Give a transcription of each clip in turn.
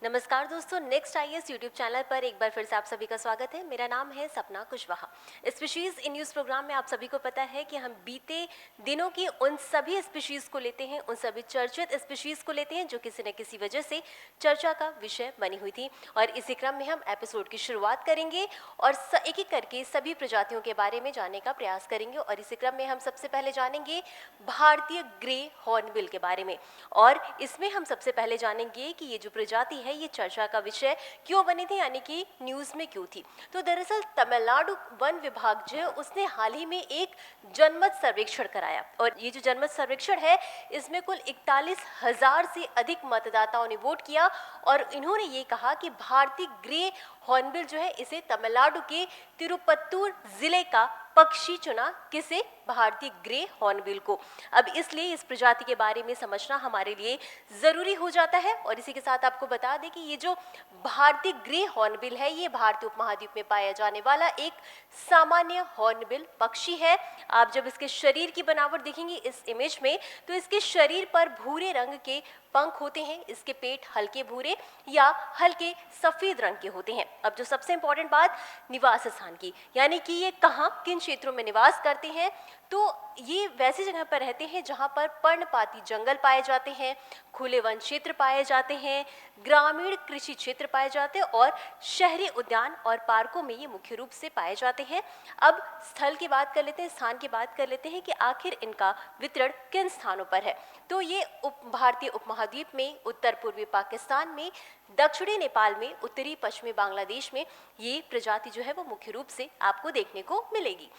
नमस्कार दोस्तों, next IAS YouTube channel पर एक बार फिर से आप सभी का स्वागत है। मेरा नाम है Sapna Kushwaha. Species in news programme में आप सभी को पता है कि हम बीते दिनों की उन सभी स्पीशीज को लेते हैं, उन सभी चर्चित स्पीशीज को लेते हैं जो किसी न किसी वजह से चर्चा का विषय बनी हुई थी। और इसी क्रम में हम एपिसोड की शुरुआत करेंगे और एक एक करके सभी प्रजातियों के बारे में जानने का प्रयास करेंगे। और इसी क्रम में हम सबसे पहले जानेंगे भारतीय ग्रे हॉर्नबिल के बारे में। और इसमें हम सबसे पहले जानेंगे कि ये जो प्रजाति है ये चर्चा का विषय क्यों बनी थी, यानी कि न्यूज में क्यों थी। तो दरअसल तमिलनाडु वन विभाग जो है उसने हाल ही में एक जनमत सर्वेक्षण कराया और ये जो जनमत सर्वेक्षण है इसमें कुल 41,000 से अधिक मतदाताओं ने वोट किया और इन्होंने ये कहा कि भारतीय ग्रे हॉर्नबिल जो है इसे तमिलनाडु के तिरुपत्तूर जिले का पक्षी चुना। किसे? भारतीय ग्रे हॉर्नबिल को। अब इसलिए इस प्रजाति के बारे में समझना हमारे लिए जरूरी हो जाता है। और इसी के साथ आपको बता दें कि ये जो भारतीय ग्रे हॉर्नबिल है ये भारतीय उपमहाद्वीप में पाया जाने वाला एक सामान्य हॉर्नबिल पक्षी है। आप जब इसके शरीर की बनावट देखेंगे इस इमेज में तो इसके शरीर पर भूरे रंग के पंख होते हैं, इसके पेट हल्के भूरे या हल्के सफेद रंग के होते हैं। अब जो सबसे इंपॉर्टेंट बात निवास स्थान की, यानी कि ये कहाँ किन क्षेत्रों में निवास करते हैं, तो ये वैसी जगह पर रहते हैं जहाँ पर पर्णपाती जंगल पाए जाते हैं, खुले वन क्षेत्र पाए जाते हैं, ग्रामीण कृषि क्षेत्र पाए जाते हैं और शहरी उद्यान और पार्कों में ये मुख्य रूप से पाए जाते हैं। अब स्थल की बात कर लेते हैं, स्थान की बात कर लेते हैं कि आखिर इनका वितरण किन स्थानों पर है। तो ये भारतीय उपमहाद्वीप में, उत्तर पूर्वी पाकिस्तान में, दक्षिणी नेपाल में, उत्तरी पश्चिमी बांग्लादेश में ये प्रजाति जो है वो मुख्य रूप से आपको देखने को मिलेगी।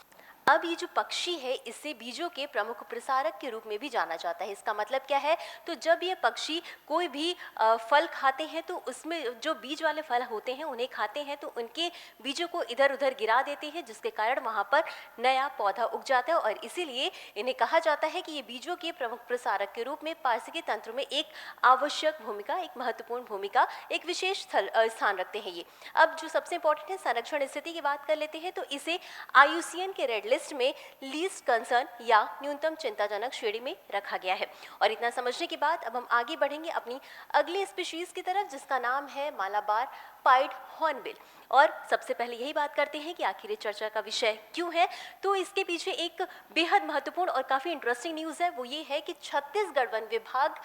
अब ये जो पक्षी है इसे बीजों के प्रमुख प्रसारक के रूप में भी जाना जाता है। इसका मतलब क्या है? तो जब ये पक्षी कोई भी फल खाते हैं तो उसमें जो बीज वाले फल होते हैं उन्हें खाते हैं तो उनके बीजों को इधर उधर गिरा देते हैं, जिसके कारण वहाँ पर नया पौधा उग जाता है। और इसीलिए इन्हें कहा जाता है कि ये बीजों के प्रमुख प्रसारक के रूप में पारिस्थितिकी तंत्र में एक आवश्यक भूमिका, एक महत्वपूर्ण भूमिका, एक विशेष स्थान रखते हैं ये। अब जो सबसे इंपॉर्टेंट है संरक्षण स्थिति की बात कर लेते हैं तो इसे IUCN के रेड लिस्ट में लीस्ट कंसर्न या न्यूनतम चिंताजनक श्रेणी में रखा गया है। और इतना समझने के बाद अब हम आगे बढ़ेंगे अपनी अगली स्पीशीज की तरफ जिसका नाम है मालाबार पाइड हॉर्नबिल। और सबसे पहले यही बात करते हैं कि आखिर ये चर्चा का विषय क्यों है। तो इसके पीछे एक बेहद महत्वपूर्ण और काफी इंटरेस्टिंग न्यूज है, वो ये है कि छत्तीसगढ़ वन विभाग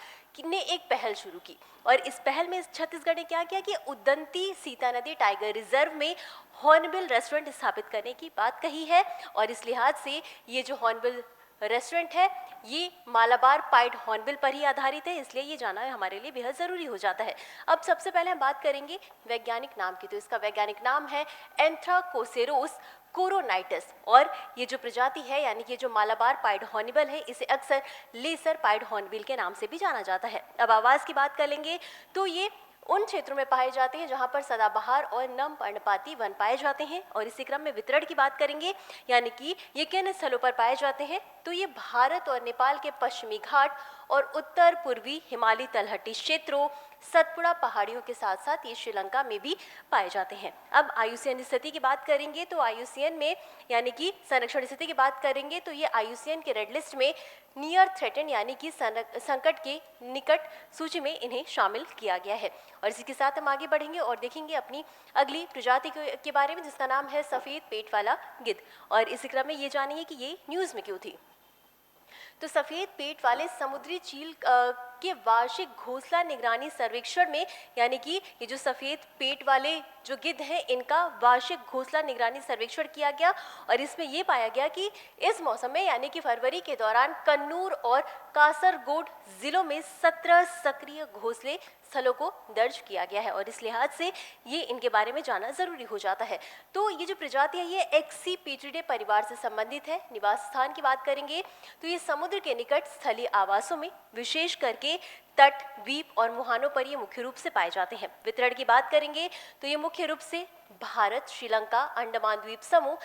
ने एक पहल शुरू की। और इस पहल में छत्तीसगढ़ ने क्या किया कि उदंती सीता नदी टाइगर रिजर्व में हॉर्नबिल रेस्टोरेंट स्थापित करने की बात कही है। और इस लिहाज से ये जो हॉर्नबिल रेस्टोरेंट है ये मालाबार पाइड हॉर्नबिल पर ही आधारित है, इसलिए ये जाना हमारे लिए बेहद जरूरी हो जाता है। अब सबसे पहले हम बात करेंगे वैज्ञानिक नाम की। तो इसका वैज्ञानिक नाम है एंथ्राकोसेरोस कोरोनाइटस। और ये जो प्रजाति है यानी कि जो मालाबार पाइड हॉर्नबिल है इसे अक्सर लेसर पाइड हॉर्नबिल के नाम से भी जाना जाता है। अब आवाज की बात कर लेंगे तो ये उन क्षेत्रों में पाए जाते हैं जहां पर सदाबहार और नम पर्णपाती वन पाए जाते हैं। और इसी क्रम में वितरण की बात करेंगे यानी कि ये किन स्थलों पर पाए जाते हैं, तो ये भारत और नेपाल के पश्चिमी घाट और उत्तर पूर्वी हिमालयी तलहटी क्षेत्रों, सतपुड़ा पहाड़ियों के साथ साथ ये श्रीलंका में भी पाए जाते हैं। अब IUCN स्थिति की बात करेंगे तो IUCN में यानी कि संरक्षण स्थिति की बात करेंगे तो ये IUCN के रेड लिस्ट में नियर थ्रेटन यानी कि संकट के निकट सूची में इन्हें शामिल किया गया है। और इसी के साथ हम आगे बढ़ेंगे और देखेंगे अपनी अगली प्रजाति के बारे में जिसका नाम है सफेद पेट वाला गिद्ध। और इसी क्रम में ये जानिए कि ये न्यूज में क्यों थी। तो सफेद पेट वाले समुद्री चील के वार्षिक घोंसला निगरानी सर्वेक्षण में यानी कि ये जो सफेद पेट वाले जो गिद्ध हैं इनका वार्षिक घोंसला निगरानी सर्वेक्षण किया गया। और इसमें ये पाया गया कि इस मौसम में यानी कि फरवरी के दौरान कन्नूर और कासरगोड जिलों में 17 सक्रिय घोंसले स्थलों को दर्ज किया गया है। और इस लिहाज से ये इनके बारे में जानना जरूरी हो जाता है। तो ये जो प्रजाति है ये एक्सीपेट्रिडे परिवार से संबंधित है। निवास स्थान की बात करेंगे तो ये समुद्र के निकट स्थलीय आवासों में विशेष करके तट, द्वीप और मुहानों पर ये मुख्य रूप से पाए जाते हैं। वितरण की बात करेंगे तो ये मुख्य रूप से भारत, श्रीलंका, अंडमान द्वीप समूह,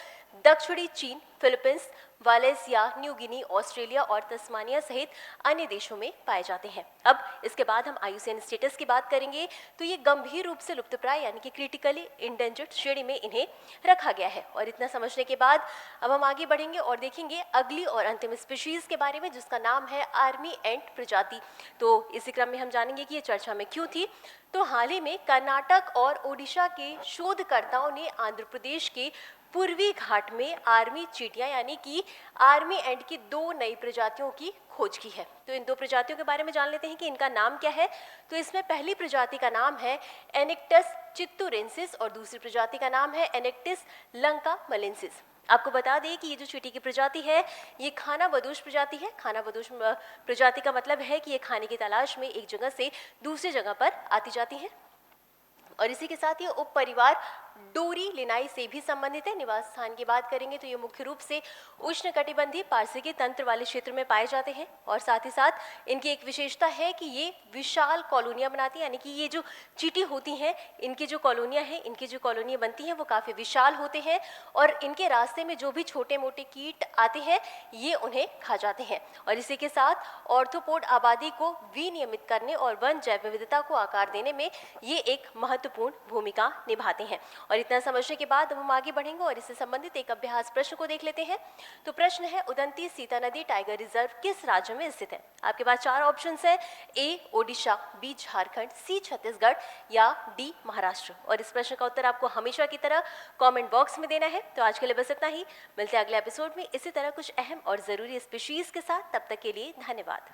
दक्षिणी चीन, फिलीपींस, वालेसिया, न्यू गिनी, ऑस्ट्रेलिया और तस्मानिया सहित अन्य देशों में पाए जाते हैं। अब इसके बाद हम IUCN स्टेटस की बात करेंगे तो ये गंभीर रूप से लुप्तप्राय यानी कि क्रिटिकली इंडेंजर्ड श्रेणी में इन्हें रखा गया है। और इतना समझने के बाद अब हम आगे बढ़ेंगे और देखेंगे अगली और अंतिम स्पीशीज के बारे में जिसका नाम है आर्मी एंट प्रजाति। तो इसी क्रम में हम जानेंगे कि ये चर्चा में क्यों थी। तो हाल ही में कर्नाटक और ओडिशा के शोधकर्ताओं ने आंध्र प्रदेश के पूर्वी घाट में आर्मी चींटियां यानी कि आर्मी एंट की 2 नई प्रजातियों की खोज की है। तो इन 2 प्रजातियों के बारे में जान लेते हैं कि इनका नाम क्या है। तो इसमें पहली प्रजाति का नाम है एनिक्टस चित्तूरेंसिस और दूसरी प्रजाति का नाम है एनिक्टिस लंका मलेंसिस। आपको बता दें कि ये जो चींटी की प्रजाति है ये खानाबदोश प्रजाति है। खानाबदोश प्रजाति का मतलब है कि ये खाने की तलाश में एक जगह से दूसरी जगह पर आती जाती है और इसी के साथ ये उप परिवार डोरी लिनाई से भी संबंधित है। निवास स्थान की बात करेंगे तो ये मुख्य रूप से उष्णकटिबंधीय पारिस्थितिकी तंत्र वाले क्षेत्र में पाए जाते हैं और साथ ही साथ इनकी एक विशेषता है कि ये विशाल कॉलोनियां बनाती हैं, यानी कि ये जो चींटी होती हैं इनकी जो कॉलोनियां हैं, इनकी जो कॉलोनियां बनती हैं वो काफ़ी विशाल होते हैं और इनके रास्ते में जो भी छोटे मोटे कीट आते हैं ये उन्हें खा जाते हैं। और इसी के साथ ऑर्थोपोड आबादी को विनियमित करने और वन जैव विविधता को आकार देने में ये एक महत्वपूर्ण भूमिका निभाते हैं। और इतना समझने के बाद हम आगे बढ़ेंगे और इससे संबंधित एक अभ्यास प्रश्न को देख लेते हैं। तो प्रश्न है, उदंती सीता नदी टाइगर रिजर्व किस राज्य में स्थित है? आपके पास 4 ऑप्शंस हैं, ए ओडिशा, बी झारखंड, सी छत्तीसगढ़ या डी महाराष्ट्र। और इस प्रश्न का उत्तर आपको हमेशा की तरह कमेंट बॉक्स में देना है। तो आज के लिए बस इतना ही, मिलते हैं अगले एपिसोड में इसी तरह कुछ अहम और जरूरी स्पीशीज के साथ। तब तक के लिए धन्यवाद।